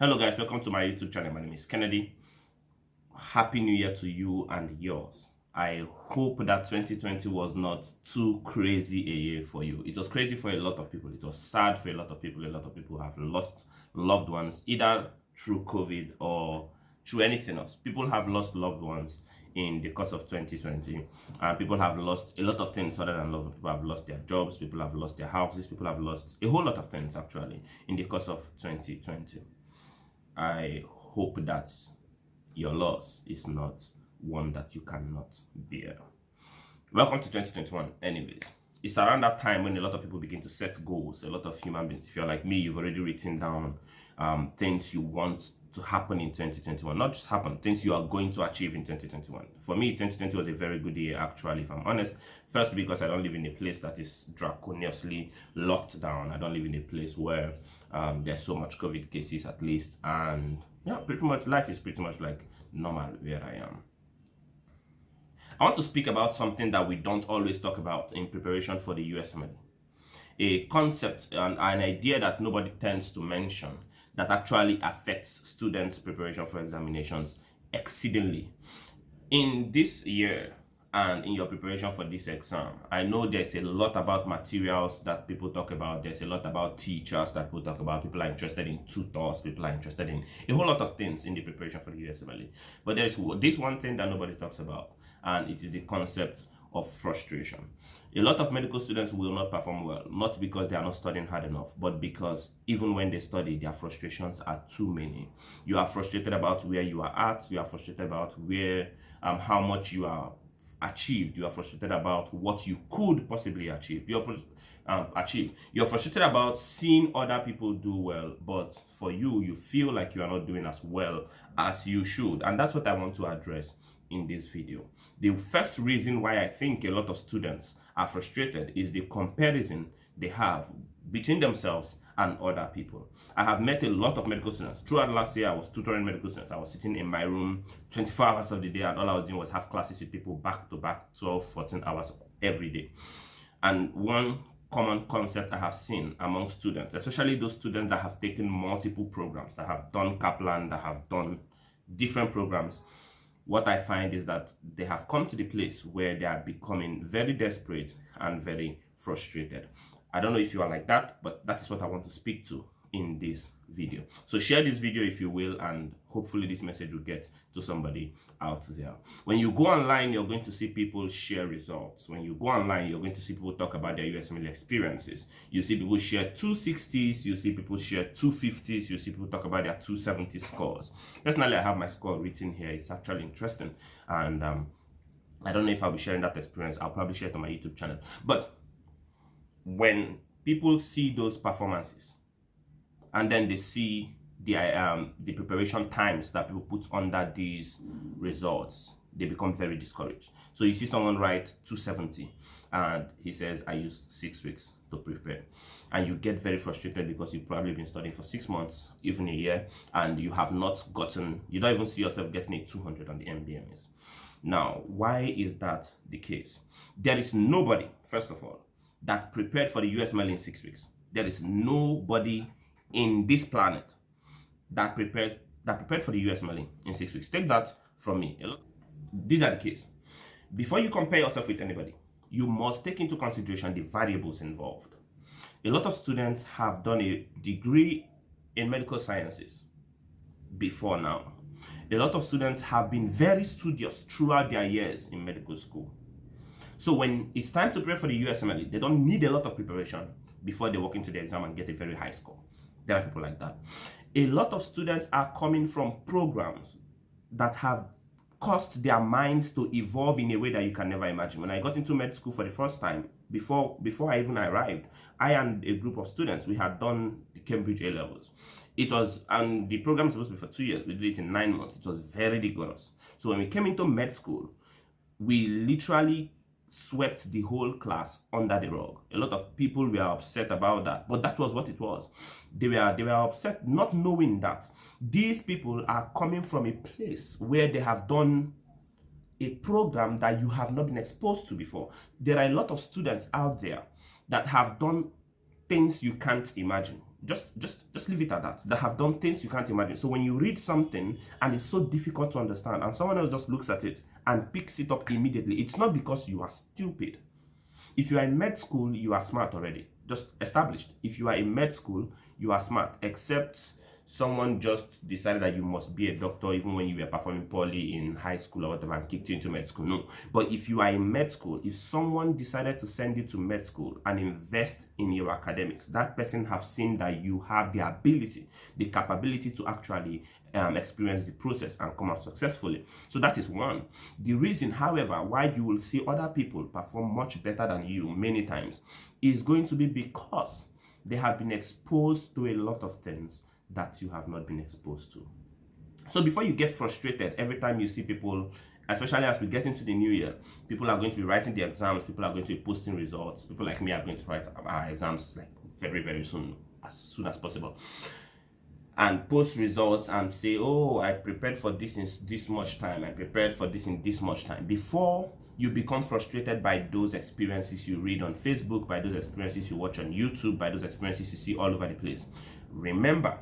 Hello guys, welcome to my YouTube channel. My name is Kennedy. Happy New Year to you and yours. I hope that 2020 was not too crazy a year for you. It was crazy for a lot of people. It was sad for a lot of people. A lot of people have lost loved ones either through COVID or through anything else. People have lost loved ones in the course of 2020, and people have lost a lot of things other than love. People have lost their jobs, people have lost their houses, people have lost a whole lot of things actually in the course of 2020. I hope that your loss is not one that you cannot bear. Welcome to 2021. Anyways, it's around that time when a lot of people begin to set goals. A lot of human beings, if you're like me, you've already written down things you want to happen in 2021. Not just happen, things you are going to achieve in 2021. For me, 2020 was a very good year, actually, if I'm honest. First, because I don't live in a place that is draconiously locked down. I don't live in a place where there's so much COVID cases, at least. And yeah, pretty much life is pretty much like normal where I am. I want to speak about something that we don't always talk about in preparation for the USMLE. A concept and an idea that nobody tends to mention that actually affects students' preparation for examinations exceedingly. In this year and in your preparation for this exam, I know there's a lot about materials that people talk about. There's a lot about teachers that people talk about. People are interested in tutors. People are interested in a whole lot of things in the preparation for the USMLE. But there's this one thing that nobody talks about, and it is the concept of frustration. A lot of medical students will not perform well, not because they are not studying hard enough, but because even when they study, their frustrations are too many. You are frustrated about where you are at. You are frustrated about where, how much you are achieved. You are frustrated about what you could possibly achieve. You're frustrated about seeing other people do well, but for you, you feel like you are not doing as well as you should. And that's what I want to address in this video. The first reason why I think a lot of students are frustrated is the comparison they have between themselves and other people. I have met a lot of medical students. Throughout last year, I was tutoring medical students. I was sitting in my room 24 hours of the day, and all I was doing was have classes with people back to back, 12, 14 hours every day. And one common concept I have seen among students, especially those students that have taken multiple programs, that have done Kaplan, that have done different programs, what I find is that they have come to the place where they are becoming very desperate and very frustrated. I don't know if you are like that, but that is what I want to speak to in this video. So share this video if you will, and hopefully this message will get to somebody out there. When you go online, you're going to see people share results. When you go online, you're going to see people talk about their USMLE experiences. You see people share 260s, you see people share 250s, you see people talk about their 270 scores. Personally, I have my score written here. It's actually interesting, and I don't know if I'll be sharing that experience. I'll probably share it on my YouTube channel. But when people see those performances, and then they see the preparation times that people put under these results, they become very discouraged. So you see someone write 270 and he says, I used 6 weeks to prepare. And you get very frustrated because you've probably been studying for 6 months, even a year, and you have not gotten, you don't even see yourself getting a 200 on the MBMS. Now, why is that the case? There is nobody, first of all, that prepared for the USMLE in 6 weeks. There is nobody in this planet that prepared for the USMLE in 6 weeks. Take that from me. These are the case. Before you compare yourself with anybody, you must take into consideration the variables involved. A lot of students have done a degree in medical sciences before now. A lot of students have been very studious throughout their years in medical school. So when it's time to prepare for the USMLE, they don't need a lot of preparation before they walk into the exam and get a very high score. There are people like that. A lot of students are coming from programs that have caused their minds to evolve in a way that you can never imagine. When I got into med school for the first time, before I even arrived, I and a group of students, we had done the Cambridge A-levels. And the program was supposed to be for 2 years. We did it in 9 months. It was very rigorous. So when we came into med school, we literally swept the whole class under the rug. A lot of people were upset about that, but that was what it was. They were upset not knowing that these people are coming from a place where they have done a program that you have not been exposed to before. There are a lot of students out there that have done things you can't imagine. Just leave it at that. That have done things you can't imagine. So when you read something and it's so difficult to understand, and someone else just looks at it and picks it up immediately, it's not because you are stupid. If you are in med school, you are smart already. Just established. If you are in med school, you are smart. Except someone just decided that you must be a doctor even when you were performing poorly in high school or whatever and kicked you into med school. No. But if you are in med school, if someone decided to send you to med school and invest in your academics, that person have seen that you have the ability, the capability to actually experience the process and come out successfully. So that is one. The reason, however, why you will see other people perform much better than you many times is going to be because they have been exposed to a lot of things that you have not been exposed to. So before you get frustrated every time you see people, especially as we get into the new year, people are going to be writing the exams, people are going to be posting results, people like me are going to write our exams like very soon as possible, and post results and say, oh, I prepared for this in this much time, I prepared for this in this much time. Before you become frustrated by those experiences you read on Facebook, by those experiences you watch on YouTube, by those experiences you see all over the place, remember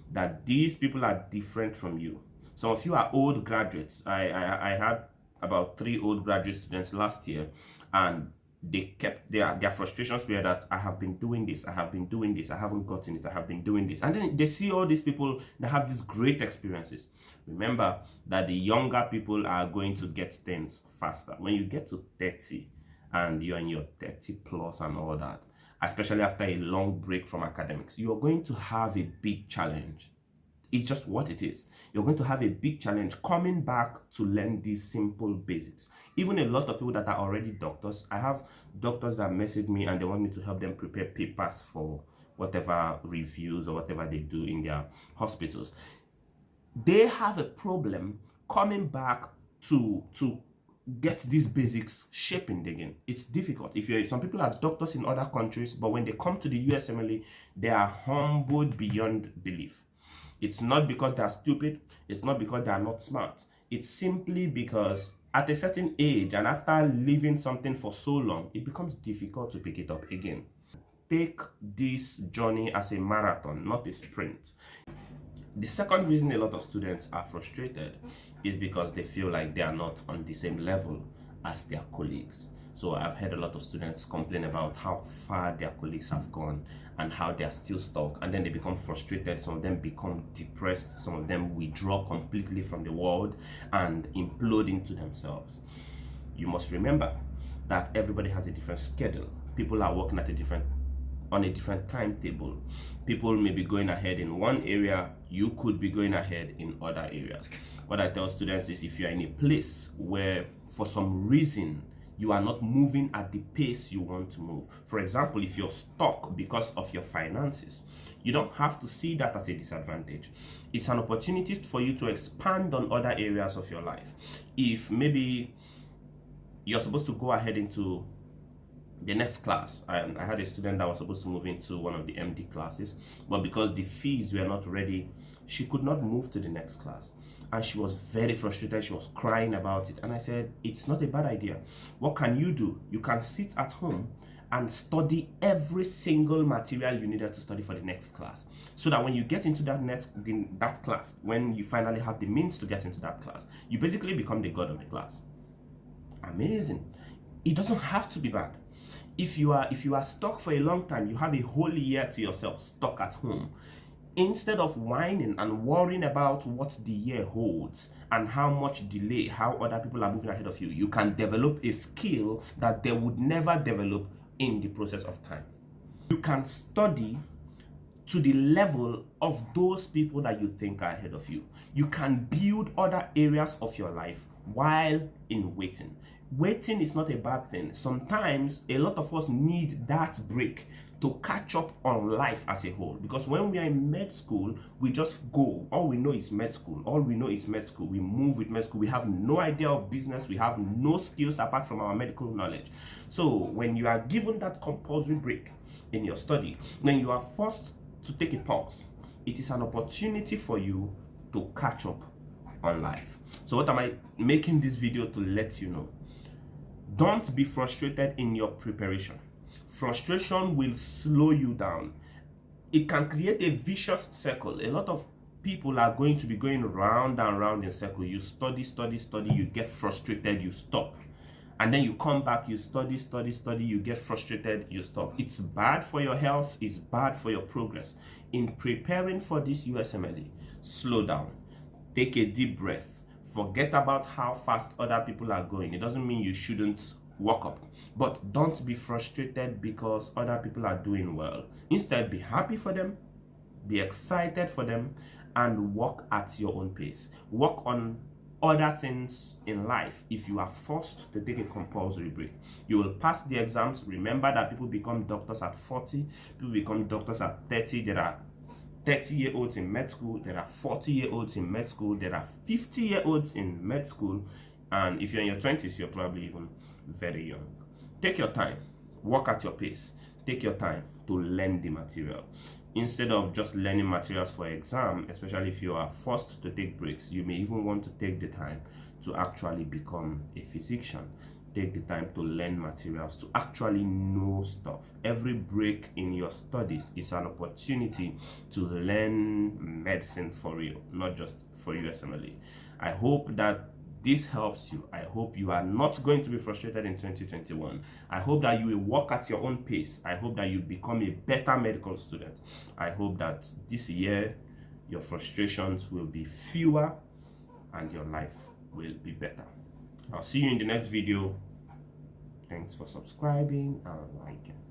that these people are different from you. Some of you are old graduates. I had about 3 old graduate students last year, and they kept their frustrations were that I have been doing this, I haven't gotten it, I have been doing this. And then they see all these people that have these great experiences. Remember that the younger people are going to get things faster. When you get to 30 and you're in your 30 plus and all that, especially after a long break from academics, you're going to have a big challenge. It's just what it is. You're going to have a big challenge coming back to learn these simple basics. Even a lot of people that are already doctors, I have doctors that message me and they want me to help them prepare papers for whatever reviews or whatever they do in their hospitals. They have a problem coming back to get these basics shaping again. It's difficult. Some people are doctors in other countries, but when they come to the USMLE, they are humbled beyond belief. It's not because they're stupid, it's not because they are not smart. It's simply because at a certain age and after leaving something for so long, it becomes difficult to pick it up again. Take this journey as a marathon, not a sprint. The second reason a lot of students are frustrated is because they feel like they are not on the same level as their colleagues. So I've heard a lot of students complain about how far their colleagues have gone and how they are still stuck, and then they become frustrated. Some of them become depressed, some of them withdraw completely from the world and implode into themselves. You must remember that everybody has a different schedule. People are working on a different timetable. People may be going ahead in one area, you could be going ahead in other areas. What I tell students is, if you are in a place where for some reason you are not moving at the pace you want to move, for example, if you're stuck because of your finances, you don't have to see that as a disadvantage. It's an opportunity for you to expand on other areas of your life. If maybe you're supposed to go ahead into the next class, I had a student that was supposed to move into one of the MD classes, but because the fees were not ready, she could not move to the next class, and she was very frustrated. She was crying about it, and I said, it's not a bad idea. What can you do? You can sit at home and study every single material you needed to study for the next class, so that when you get into that class, when you finally have the means to get into that class, you basically become the god of the class. Amazing. It doesn't have to be bad. If you are stuck for a long time, you have a whole year to yourself stuck at home, instead of whining and worrying about what the year holds and how much delay, how other people are moving ahead of you, you can develop a skill that they would never develop in the process of time. You can study to the level of those people that you think are ahead of you. You can build other areas of your life while in waiting. Waiting is not a bad thing. Sometimes a lot of us need that break to catch up on life as a whole, because when we are in med school, we just go. All we know is med school. We move with med school. We have no idea of business. We have no skills apart from our medical knowledge. So when you are given that compulsory break in your study, then you are forced to take a pause. It is an opportunity for you to catch up on life. So what am I making this video to let you know? Don't be frustrated in your preparation. Frustration will slow you down. it can create a vicious circle. A lot of people are going to be going round and round in circle. You study, study, study, you get frustrated, you stop. And then you come back, you study, study, study, you get frustrated, you stop. It's bad for your health, it's bad for your progress. In preparing for this USMLE, slow down, take a deep breath, forget about how fast other people are going. It doesn't mean you shouldn't walk up, but don't be frustrated because other people are doing well. Instead, be happy for them, be excited for them, and walk at your own pace. Work on other things in life. If you are forced to take a compulsory break, you will pass the exams. Remember that people become doctors at 40, people become doctors at 30. There are 30-year-olds in med school, there are 40-year-olds in med school, there are 50-year-olds in med school, and if you're in your 20s, you're probably even very young. Take your time, work at your pace, take your time to learn the material. Instead of just learning materials for exam, especially if you are forced to take breaks, you may even want to take the time to actually become a physician. Take the time to learn materials, to actually know stuff. Every break in your studies is an opportunity to learn medicine for real, not just for USMLE. I hope that this helps you. I hope you are not going to be frustrated in 2021. I hope that you will work at your own pace. I hope that you become a better medical student. I hope that this year your frustrations will be fewer and your life will be better. I'll see you in the next video. Thanks for subscribing and liking.